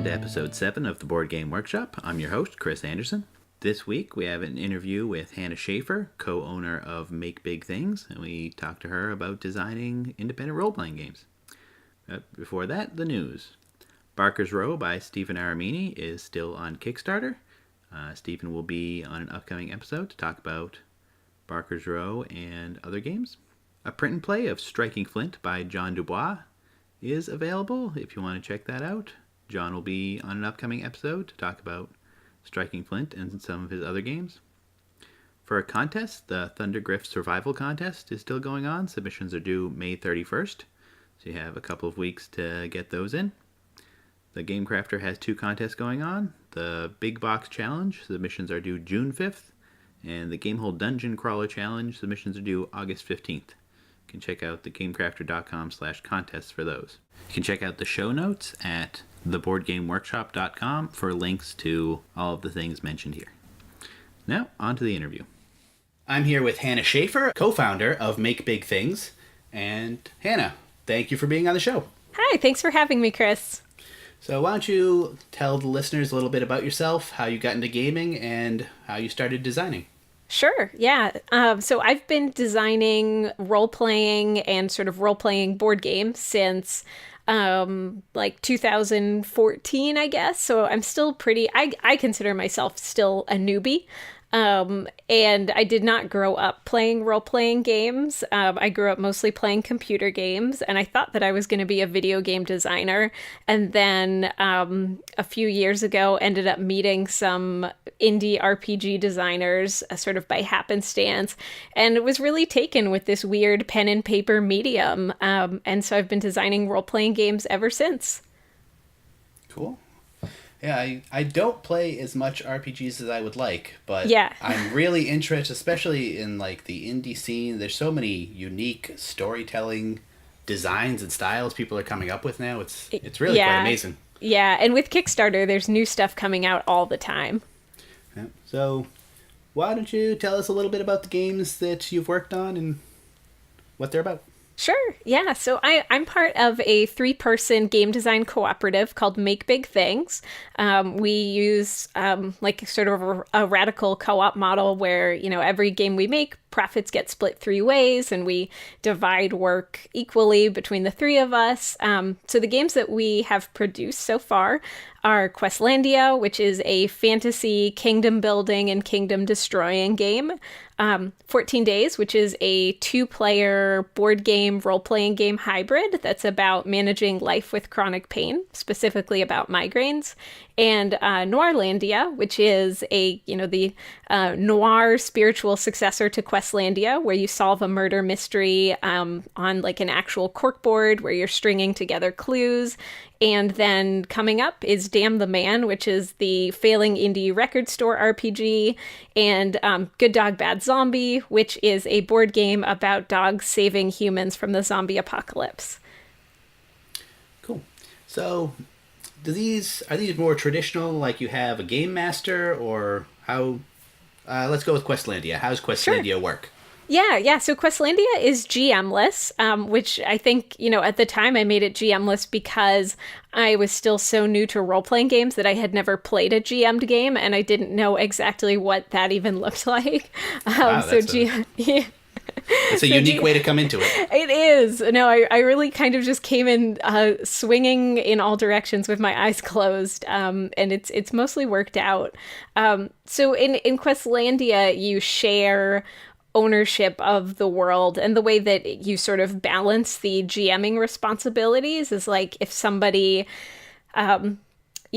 to episode 7 of the Board Game Workshop. I'm your host, Chris Anderson. This week we have an interview with Hannah Shaffer, co-owner of Make Big Things, and we talked to her about designing independent role-playing games. Before that, the news. Barker's Row by Stephen Aramini is still on Kickstarter. Stephen will be on an upcoming episode to talk about Barker's Row and other games. A print and play of Striking Flint by John Dubois is available if you want to check that out. John will be on an upcoming episode to talk about Striking Flint and some of his other games. For a contest, the ThunderGryph Survival Contest is still going on. Submissions are due May 31st, so you have a couple of weeks to get those in. The Game Crafter has 2 contests going on. The Big Box Challenge, submissions are due June 5th, and the Gamehole Dungeon Crawler Challenge, submissions are due August 15th. You can check out thegamecrafter.com/contests for those. You can check out the show notes at theboardgameworkshop.com for links to all of the things mentioned here. Now, on to the interview. I'm here with Hannah Shaffer, co-founder of Make Big Things. And Hannah, thank you for being on the show. Hi, thanks for having me, Chris. So why don't you tell the listeners a little bit about yourself, how you got into gaming, and how you started designing? Sure, yeah. So I've been designing role-playing and sort of role-playing board games since 2014, I guess. So I'm still I consider myself still a newbie. And I did not grow up playing role-playing games. I grew up mostly playing computer games, and I thought that I was going to be a video game designer. And then a few years ago, ended up meeting some indie RPG designers sort of by happenstance, and was really taken with this weird pen and paper medium. And so I've been designing role-playing games ever since. Cool. Yeah, I don't play as much RPGs as I would like, but yeah. I'm really interested, especially in like the indie scene. There's so many unique storytelling designs and styles people are coming up with now. It's really quite amazing. Yeah, and with Kickstarter, there's new stuff coming out all the time. Yeah. So why don't you tell us a little bit about the games that you've worked on and what they're about? Sure, yeah. So I'm part of a 3-person game design cooperative called Make Big Things. We use like sort of a radical co-op model where, every game we make, profits get split 3 ways, and we divide work equally between the 3 of us. So the games that we have produced so far are Questlandia, which is a fantasy kingdom building and kingdom destroying game. 14 Days, which is a 2-player board game, role-playing game hybrid that's about managing life with chronic pain, specifically about migraines. And Noirlandia, which is the noir spiritual successor to Questlandia, where you solve a murder mystery on like an actual corkboard where you're stringing together clues. And then coming up is Damn the Man, which is the failing indie record store RPG, and Good Dog, Bad Zombie, which is a board game about dogs saving humans from the zombie apocalypse. Cool. So are these more traditional, like you have a game master, or how? Let's go with Questlandia. How does Questlandia work? Yeah. So Questlandia is GM-less, which I think, at the time I made it GM-less because I was still so new to role-playing games that I had never played a GM'd game, and I didn't know exactly what that even looked like. Wow, it's a unique way to come into it. It is. No, I really kind of just came in swinging in all directions with my eyes closed, and it's mostly worked out. So in Questlandia, you share ownership of the world, and the way that you sort of balance the GMing responsibilities is like if somebody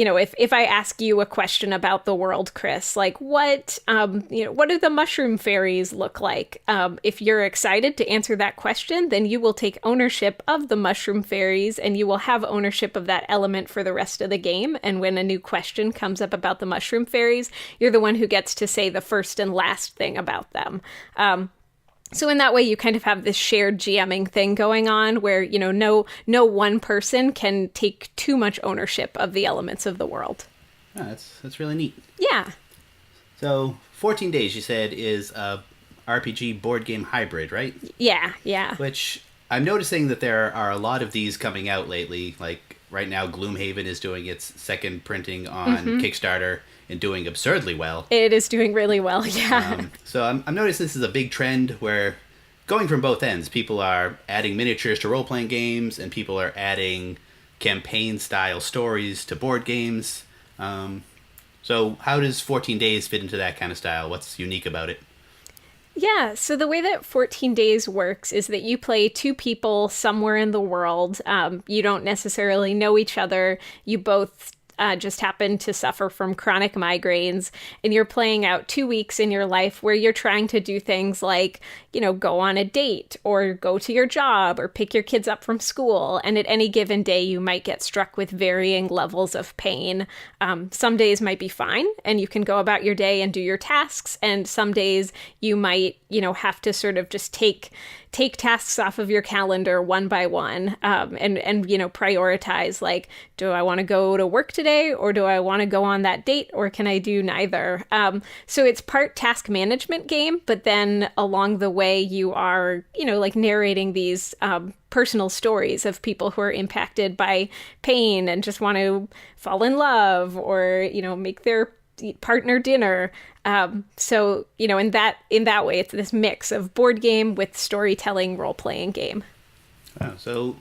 if I ask you a question about the world, Chris, like what do the mushroom fairies look like? If you're excited to answer that question, then you will take ownership of the mushroom fairies, and you will have ownership of that element for the rest of the game. And when a new question comes up about the mushroom fairies, you're the one who gets to say the first and last thing about them. So in that way, you kind of have this shared GMing thing going on where, no one person can take too much ownership of the elements of the world. Oh, that's really neat. Yeah. So 14 Days, you said, is a RPG board game hybrid, right? Yeah. Which I'm noticing that there are a lot of these coming out lately. Like, right now Gloomhaven is doing its second printing on Kickstarter and doing absurdly well. It is doing really well, yeah. So I'm noticing this is a big trend where going from both ends, people are adding miniatures to role-playing games and people are adding campaign-style stories to board games. So how does 14 Days fit into that kind of style? What's unique about it? Yeah, so the way that 14 Days works is that you play two people somewhere in the world. You don't necessarily know each other. You both just happen to suffer from chronic migraines, and you're playing out 2 weeks in your life where you're trying to do things like, go on a date or go to your job or pick your kids up from school. And at any given day, you might get struck with varying levels of pain. Some days might be fine and you can go about your day and do your tasks. And some days you might, have to sort of just take tasks off of your calendar one by one, and prioritize, like, do I want to go to work today or do I want to go on that date, or can I do neither? So it's part task management game, but then along the way you are, like narrating these personal stories of people who are impacted by pain and just want to fall in love or, make their partner dinner. So, in that way, it's this mix of board game with storytelling role-playing game. Wow. So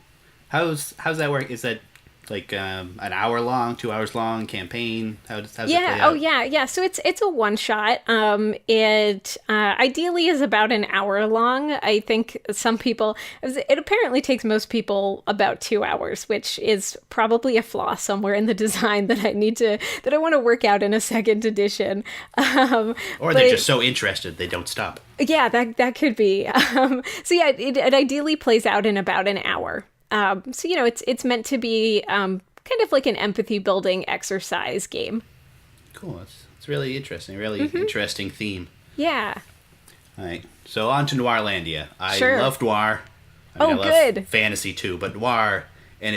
how's that work? Is that like an hour long, 2 hours long campaign? How's it play out? Oh yeah. So it's a one shot. It ideally is about an hour long. I think some people, it apparently takes most people about 2 hours, which is probably a flaw somewhere in the design that I want to work out in a second edition. Or they're just so interested they don't stop. Yeah, that could be. So yeah, it ideally plays out in about an hour. So it's meant to be kind of like an empathy building exercise game. Cool. It's really interesting. Really interesting theme. Yeah. All right. So on to Noirlandia. I Sure. love noir. I love good. fantasy too, but noir, and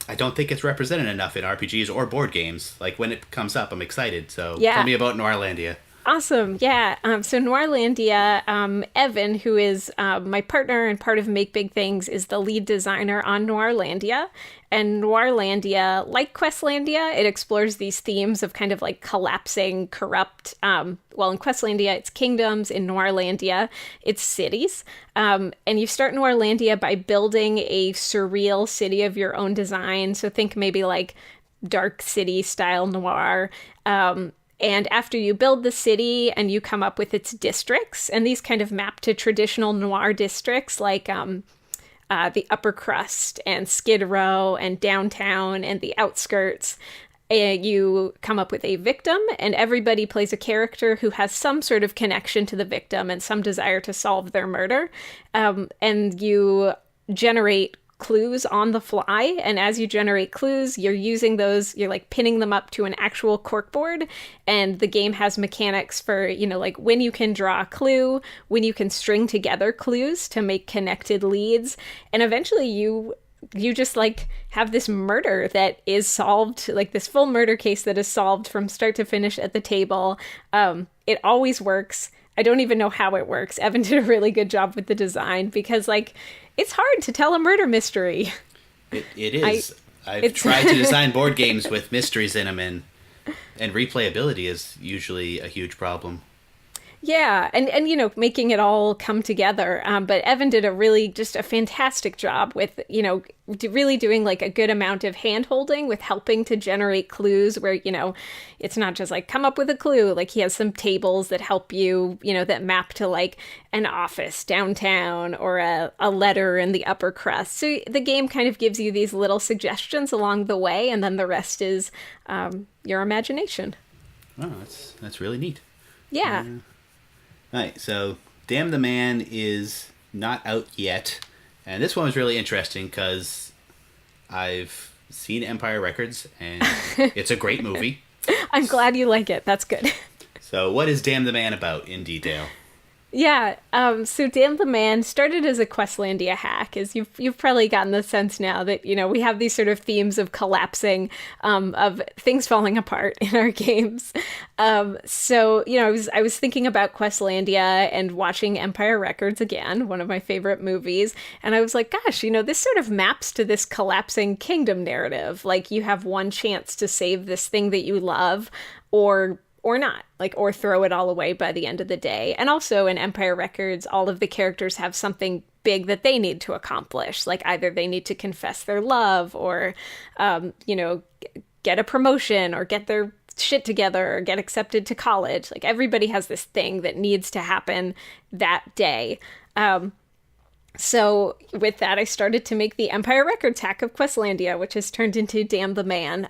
I don't think it's represented enough in RPGs or board games. Like when it comes up, I'm excited. So Yeah. tell me about Noirlandia. Awesome. Yeah. So Noirlandia, Evan, who is my partner and part of Make Big Things, is the lead designer on Noirlandia. And Noirlandia, like Questlandia, it explores these themes of kind of like collapsing, corrupt. In Questlandia, it's kingdoms. In Noirlandia, it's cities. And you start Noirlandia by building a surreal city of your own design. So think maybe like Dark City style noir. And after you build the city and you come up with its districts, and these kind of map to traditional noir districts like the upper crust and Skid Row and downtown and the outskirts, you come up with a victim, and everybody plays a character who has some sort of connection to the victim and some desire to solve their murder. And you generate clues on the fly, and as you generate clues, you're using those, you're like pinning them up to an actual corkboard, and the game has mechanics for, like when you can draw a clue, when you can string together clues to make connected leads, and eventually you just like have this murder that is solved, like this full murder case that is solved from start to finish at the table. It always works. I don't even know how it works. Evan did a really good job with the design because, like, it's hard to tell a murder mystery. It is. I've tried to design board games with mysteries in them, and replayability is usually a huge problem. Yeah, and making it all come together. But Evan did just a fantastic job with, really doing like a good amount of hand-holding with helping to generate clues where, it's not just like come up with a clue. Like he has some tables that help you, that map to like an office downtown or a letter in the upper crust. So the game kind of gives you these little suggestions along the way, and then the rest is your imagination. Oh, that's really neat. Yeah. All right, so Damn the Man is not out yet. And this one was really interesting because I've seen Empire Records, and it's a great movie. I'm glad you like it. That's good. So what is Damn the Man about in detail? Yeah. So Dan the Man started as a Questlandia hack, as you've probably gotten the sense now that we have these sort of themes of collapsing, of things falling apart in our games. So I was thinking about Questlandia and watching Empire Records again, one of my favorite movies, and I was like, gosh, this sort of maps to this collapsing kingdom narrative. Like you have one chance to save this thing that you love, or not, like, or throw it all away by the end of the day. And also in Empire Records, all of the characters have something big that they need to accomplish. Like either they need to confess their love or, get a promotion or get their shit together or get accepted to college. Like everybody has this thing that needs to happen that day. So with that, I started to make the Empire Records hack of Questlandia, which has turned into Damn the Man.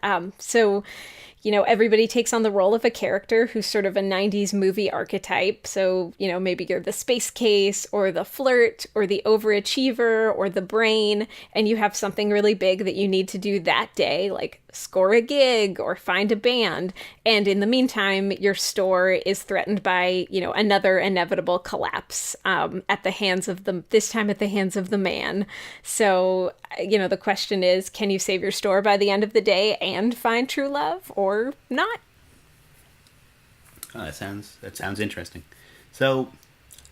Everybody takes on the role of a character who's sort of a 90s movie archetype. So, maybe you're the space case or the flirt or the overachiever or the brain, and you have something really big that you need to do that day, like score a gig or find a band. And in the meantime, your store is threatened by, another inevitable collapse at the hands of this time at the hands of the man. So, the question is, can you save your store by the end of the day and find true love or not? Oh, that sounds interesting. So,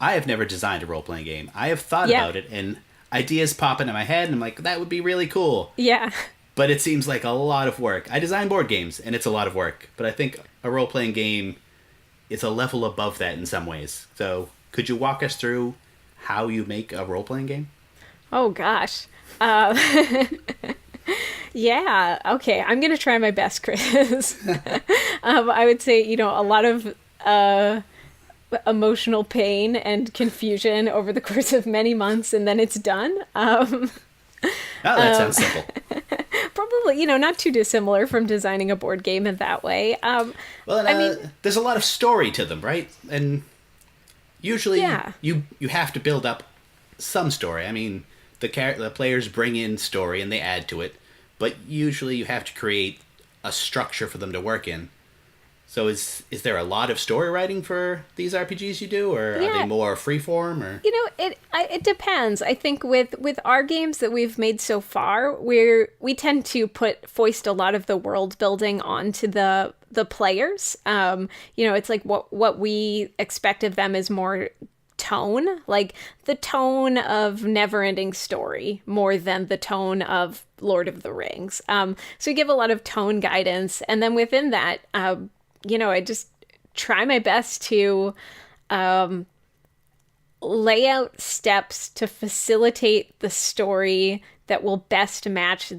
I have never designed a role-playing game. I have thought about it, and ideas pop into my head, and I'm like, that would be really cool. Yeah. But it seems like a lot of work. I design board games, and it's a lot of work. But I think a role-playing game is a level above that in some ways. So, could you walk us through how you make a role-playing game? Oh, gosh. Yeah, okay. I'm going to try my best, Chris. I would say, a lot of emotional pain and confusion over the course of many months, and then it's done. That sounds simple. Probably, not too dissimilar from designing a board game in that way. There's a lot of story to them, right? And usually you have to build up some story. I mean, the players bring in story and they add to it, but usually you have to create a structure for them to work in. So is there a lot of story writing for these RPGs you do, or are they more freeform? Or it depends. I think with our games that we've made so far, we tend to foist a lot of the world building onto the players. It's like what we expect of them is more tone, like the tone of Neverending Story more than the tone of Lord of the Rings. So we give a lot of tone guidance, and then within that, I just try my best to lay out steps to facilitate the story that will best match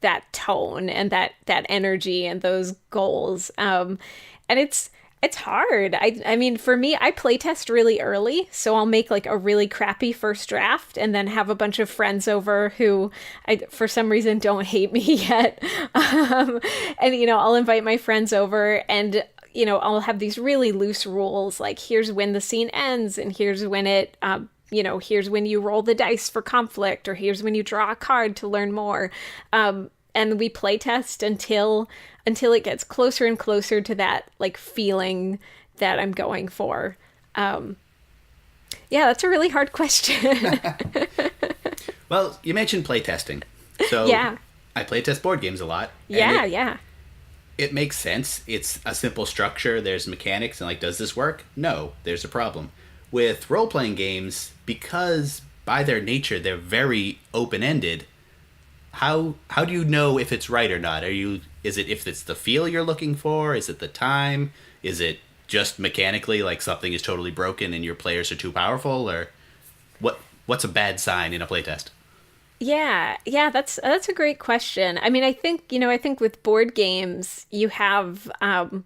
that tone and that energy and those goals. And it's hard. I mean, for me, I playtest really early, so I'll make like a really crappy first draft and then have a bunch of friends over who, for some reason, don't hate me yet. And, I'll invite my friends over and, I'll have these really loose rules, like here's when the scene ends and here's when it, here's when you roll the dice for conflict, or here's when you draw a card to learn more. And we playtest until it gets closer and closer to that like feeling that I'm going for. That's a really hard question. Well, you mentioned playtesting. So I playtest board games a lot. It makes sense. It's a simple structure. There's mechanics and like, does this work? No, there's a problem. With role-playing games, because by their nature, they're very open-ended, How do you know if it's right or not? Is it if it's the feel you're looking for? Is it the time? Is it just mechanically like something is totally broken and your players are too powerful? Or what's a bad sign in a playtest? Yeah, that's a great question. I mean, I think with board games you have a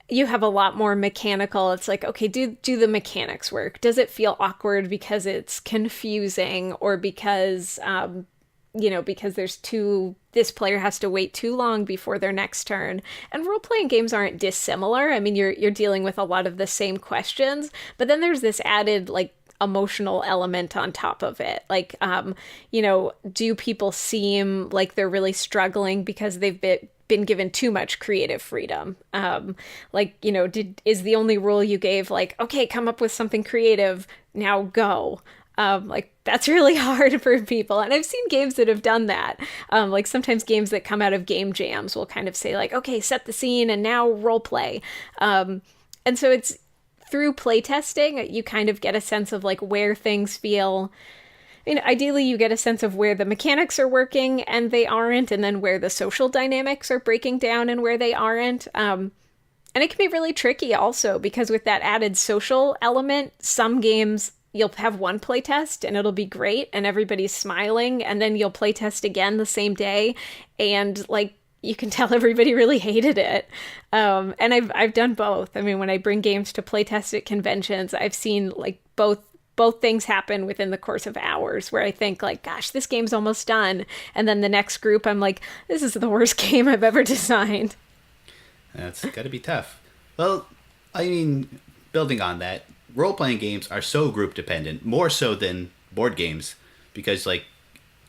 lot more mechanical. It's like, okay, do the mechanics work? Does it feel awkward because it's confusing, or because because this player has to wait too long before their next turn? And role-playing games aren't dissimilar. I mean, you're dealing with a lot of the same questions, but then there's this added like emotional element on top of it. Like, do people seem like they're really struggling because they've been given too much creative freedom. Like, you know, is the only rule you gave like, okay, come up with something creative, now go. Like that's really hard for people. And I've seen games that have done that. Like sometimes games that come out of game jams will kind of say like, okay, set the scene and now role play. And so it's through playtesting, you kind of get a sense of like where things feel. I mean, ideally, you get a sense of where the mechanics are working and they aren't, and then where the social dynamics are breaking down and where they aren't. And it can be really tricky also, because with that added social element, some games you'll have one playtest and it'll be great and everybody's smiling, and then you'll playtest again the same day and like you can tell everybody really hated it. And I've done both. I mean, when I bring games to playtest at conventions, I've seen like both things happen within the course of hours, where I think like, gosh, this game's almost done. And then the next group, I'm like, this is the worst game I've ever designed. That's got to be tough. Well, I mean, building on that, role-playing games are so group dependent, more so than board games, because like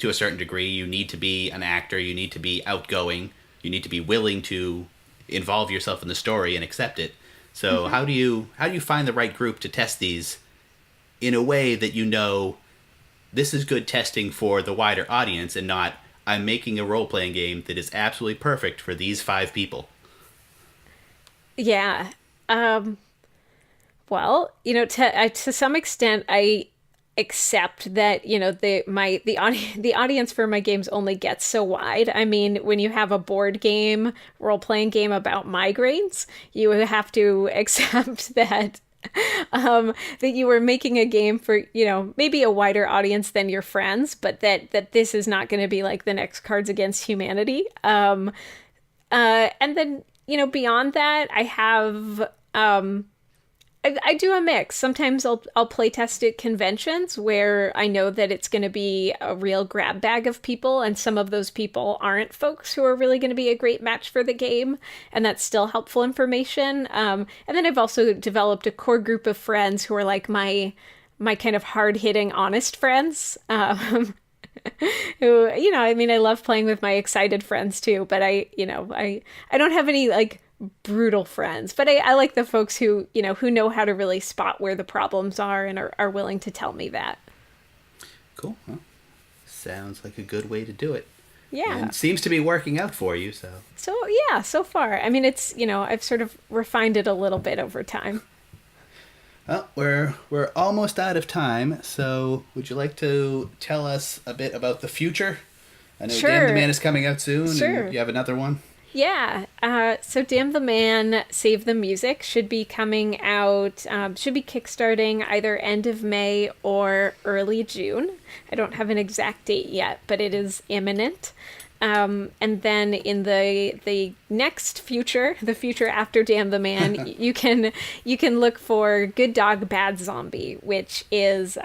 to a certain degree, you need to be an actor, you need to be outgoing, you need to be willing to involve yourself in the story and accept it. So how do you find the right group to test these in a way that you know this is good testing for the wider audience and not I'm making a role-playing game that is absolutely perfect for these 5 people? Yeah. Well, you know, to some extent, I accept that, you know, the audience for my games only gets so wide. I mean, when you have a board game, role-playing game about migraines, you have to accept that that you were making a game for, you know, maybe a wider audience than your friends, but that this is not going to be like the next Cards Against Humanity. And then, you know, beyond that, I have I do a mix. Sometimes I'll play test at conventions where I know that it's going to be a real grab bag of people, and some of those people aren't folks who are really going to be a great match for the game, and that's still helpful information. And then I've also developed a core group of friends who are like my kind of hard-hitting, honest friends. Who, you know, I mean, I love playing with my excited friends too, but I don't have any like brutal friends, but I like the folks who know how to really spot where the problems are and are willing to tell me that. Cool. Well, sounds like a good way to do it. Yeah. And it seems to be working out for you, so. So yeah, so far. I mean, it's, you know, I've sort of refined it a little bit over time. Well, we're almost out of time, so would you like to tell us a bit about the future? I know Sure. Damn the Man is coming out soon, Sure. and you have another one. Yeah, so Damn the Man, Save the Music should be coming out, should be kickstarting either end of May or early June. I don't have an exact date yet, but it is imminent. And then in the next future, the future after Damn the Man, you can look for Good Dog, Bad Zombie, which is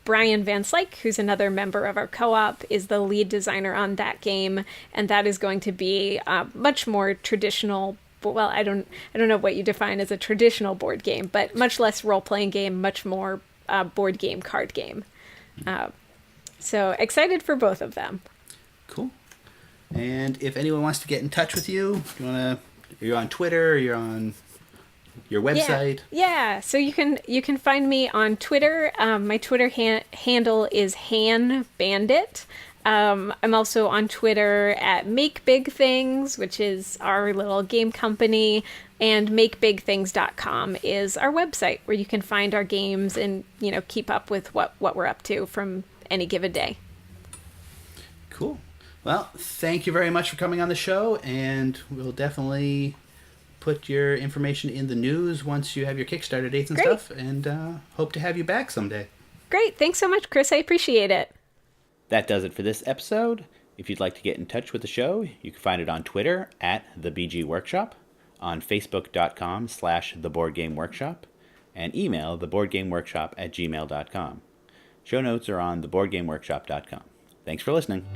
Brian Van Slyke, who's another member of our co-op, is the lead designer on that game, and that is going to be much more traditional. Well, I don't know what you define as a traditional board game, but much less role-playing game, much more board game, card game. So excited for both of them. Cool. And if anyone wants to get in touch with you, you're on Twitter, you're on your website. Yeah. So you can find me on Twitter. My Twitter handle is Han Bandit. I'm also on Twitter at Make Big Things, which is our little game company, and makebigthings.com is our website where you can find our games and, you know, keep up with what we're up to from any given day. Cool. Well, thank you very much for coming on the show, and we'll definitely put your information in the news once you have your Kickstarter dates and Great. stuff, and hope to have you back someday. Great. Thanks so much, Chris. I appreciate it. That does it for this episode. If you'd like to get in touch with the show, you can find it on Twitter at thebgworkshop, on facebook.com/theboardgameworkshop, and email theboardgameworkshop@gmail.com. Show notes are on theboardgameworkshop.com. Thanks for listening.